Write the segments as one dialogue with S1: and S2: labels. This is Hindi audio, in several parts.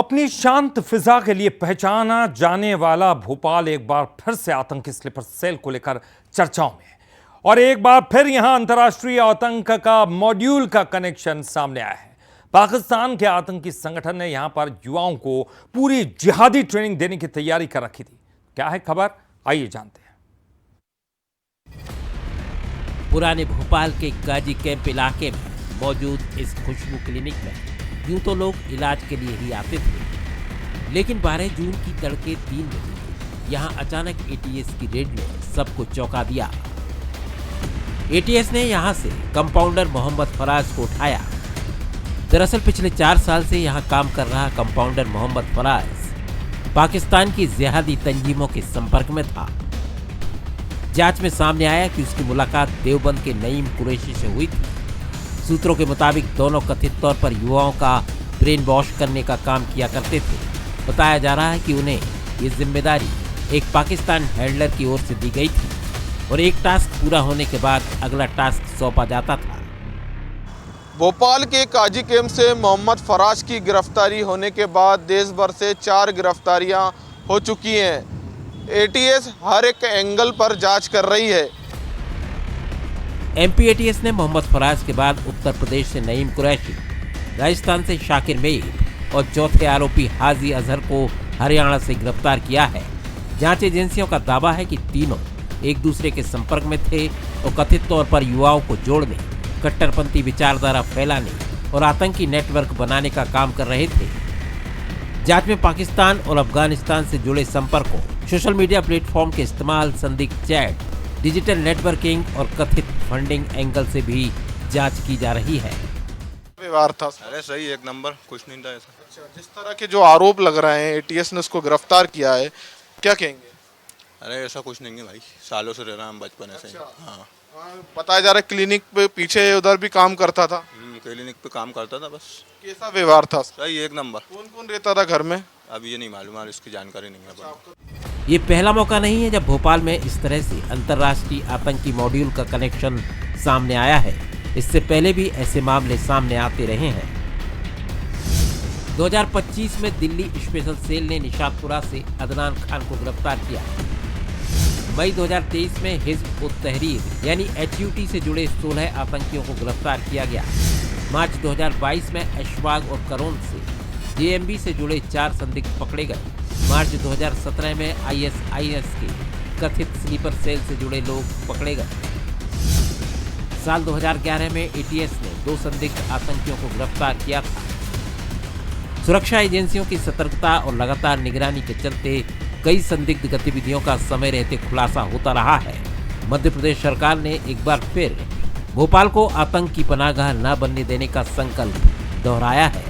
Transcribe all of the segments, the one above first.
S1: अपनी शांत फिजा के लिए पहचाना जाने वाला भोपाल एक बार फिर से आतंकी स्लीपर सेल को लेकर चर्चाओं में है और एक बार फिर यहां अंतर्राष्ट्रीय आतंक का मॉड्यूल का कनेक्शन सामने आया है। पाकिस्तान के आतंकी संगठन ने यहां पर युवाओं को पूरी जिहादी ट्रेनिंग देने की तैयारी कर रखी थी। क्या है खबर, आइए जानते हैं।
S2: पुराने भोपाल के गाजी कैंप इलाके में मौजूद इस खुशबू क्लिनिक में यूं तो लोग इलाज के लिए ही आते थे, लेकिन 12 जून की तड़के 3 बजे यहां अचानक एटीएस की रेड ने सबको चौंका दिया। एटीएस ने यहां से कंपाउंडर मोहम्मद फराज को उठाया। दरअसल पिछले 4 साल से यहां काम कर रहा कंपाउंडर मोहम्मद फराज पाकिस्तान की जिहादी तंजीमों के संपर्क में था। जांच में सामने आया कि उसकी मुलाकात देवबंद के नईम कुरैशी से हुई थी। सूत्रों के मुताबिक दोनों कथित तौर पर युवाओं का ब्रेन वॉश करने का काम किया करते थे। बताया जा रहा है कि उन्हें ये जिम्मेदारी एक पाकिस्तान हैंडलर की ओर से दी गई थी और एक टास्क पूरा होने के बाद अगला टास्क सौंपा जाता था।
S3: भोपाल के काजी कैंप से मोहम्मद फराज की गिरफ्तारी होने के बाद देश भर से 4 गिरफ्तारियां हो चुकी हैं। एटीएस हर एक एंगल पर जांच कर रही है।
S2: एमपीएटीएस ने मोहम्मद फराज के बाद उत्तर प्रदेश से नईम कुरैशी, राजस्थान से शाकिर मेब और चौथे आरोपी हाजी अजहर को हरियाणा से गिरफ्तार किया है। जांच एजेंसियों का दावा है कि तीनों एक दूसरे के संपर्क में थे और कथित तौर पर युवाओं को जोड़ने, कट्टरपंथी विचारधारा फैलाने और आतंकी नेटवर्क बनाने का काम कर रहे थे। जांच में पाकिस्तान और अफगानिस्तान से जुड़े संपर्कों, सोशल मीडिया प्लेटफॉर्म के इस्तेमाल, संदिग्ध चैट, डिजिटल नेटवर्किंग और कथित फंडिंग एंगल से भी जांच की जा रही है।
S3: व्यवहार था
S4: अरे सही, एक नंबर, कुछ नहीं था ऐसा।
S3: अच्छा, जिस तरह के जो आरोप लग रहे हैं, एटीएस ने उसको गिरफ्तार किया है, क्या कहेंगे?
S4: अरे ऐसा कुछ नहीं है भाई, सालों से रह रहा हम बचपन से।
S3: अच्छा।
S4: हाँ,
S3: बताया जा रहा है क्लिनिक पे पीछे उधर भी काम करता था।
S4: क्लिनिक पे काम करता था बस।
S3: कैसा व्यवहार था?
S4: सही, एक नंबर।
S3: कौन कौन रहता था घर में?
S4: अब ये नहीं मालूम है, इसकी जानकारी नहीं है।
S2: ये पहला मौका नहीं है जब भोपाल में इस तरह से अंतर्राष्ट्रीय आतंकी मॉड्यूल का कनेक्शन सामने आया है। इससे पहले भी ऐसे मामले सामने आते रहे हैं। 2025 में दिल्ली स्पेशल सेल ने निशातपुरा से अदनान खान को गिरफ्तार किया। मई 2023 में हिज़्ब उत तहरीर यानी HUT से जुड़े 16 आतंकियों को गिरफ्तार किया गया। मार्च 2022 में अशवाग और करोन से JMB से जुड़े 4 संदिग्ध पकड़े गए। मार्च 2017 में ISIS के कथित स्लीपर सेल से जुड़े लोग पकड़े गए। साल 2011 में ATS ने 2 संदिग्ध आतंकियों को गिरफ्तार किया था। सुरक्षा एजेंसियों की सतर्कता और लगातार निगरानी के चलते कई संदिग्ध गतिविधियों का समय रहते खुलासा होता रहा है। मध्य प्रदेश सरकार ने एक बार फिर भोपाल को आतंक की पनाहगाह न बनने देने का संकल्प दोहराया है।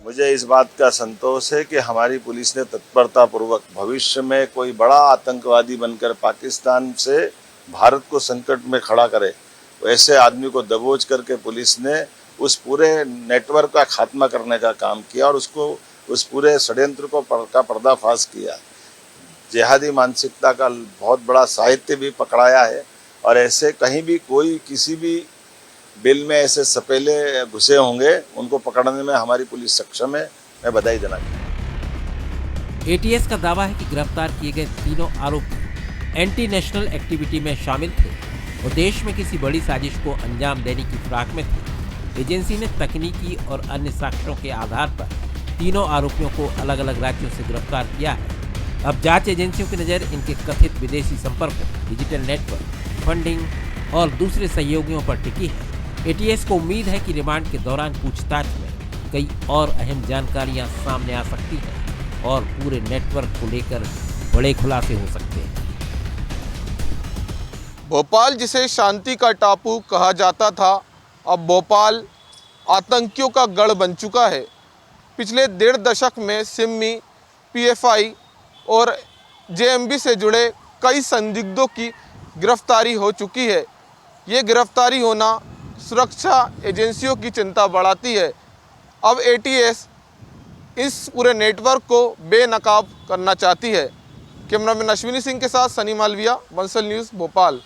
S5: मुझे इस बात का संतोष है कि हमारी पुलिस ने तत्परतापूर्वक भविष्य में कोई बड़ा आतंकवादी बनकर पाकिस्तान से भारत को संकट में खड़ा करे, वैसे आदमी को दबोच करके पुलिस ने उस पूरे नेटवर्क का खात्मा करने का काम किया और उस पूरे षड्यंत्र का पर्दाफाश किया। जिहादी मानसिकता का बहुत बड़ा साहित्य भी पकड़ाया है और ऐसे कहीं भी कोई किसी भी बिल में ऐसे सपेले घुसे होंगे, उनको पकड़ने में हमारी पुलिस सक्षम है। मैं बधाई देना चाहूँगा।
S2: एटीएस का दावा है कि गिरफ्तार किए गए तीनों आरोपी एंटी नेशनल एक्टिविटी में शामिल थे और देश में किसी बड़ी साजिश को अंजाम देने की फिराक में थे। एजेंसी ने तकनीकी और अन्य साक्ष्यों के आधार पर तीनों आरोपियों को अलग अलग राज्यों से गिरफ्तार किया है। अब जांच एजेंसियों की नज़र इनके कथित विदेशी संपर्कों, डिजिटल नेटवर्क, फंडिंग और दूसरे सहयोगियों पर टिकी है। एटीएस को उम्मीद है कि रिमांड के दौरान पूछताछ में कई और अहम जानकारियां सामने आ सकती हैं और पूरे नेटवर्क को लेकर बड़े खुलासे हो सकते हैं।
S3: भोपाल जिसे शांति का टापू कहा जाता था, अब भोपाल आतंकियों का गढ़ बन चुका है। पिछले 1.5 दशक में सिमी, PFI और JMB से जुड़े कई संदिग्धों की गिरफ्तारी हो चुकी है। ये गिरफ्तारी होना सुरक्षा एजेंसियों की चिंता बढ़ाती है। अब ATS इस पूरे नेटवर्क को बेनकाब करना चाहती है। कैमरामैन अश्विनी सिंह के साथ सनी मालविया, बंसल न्यूज़, भोपाल।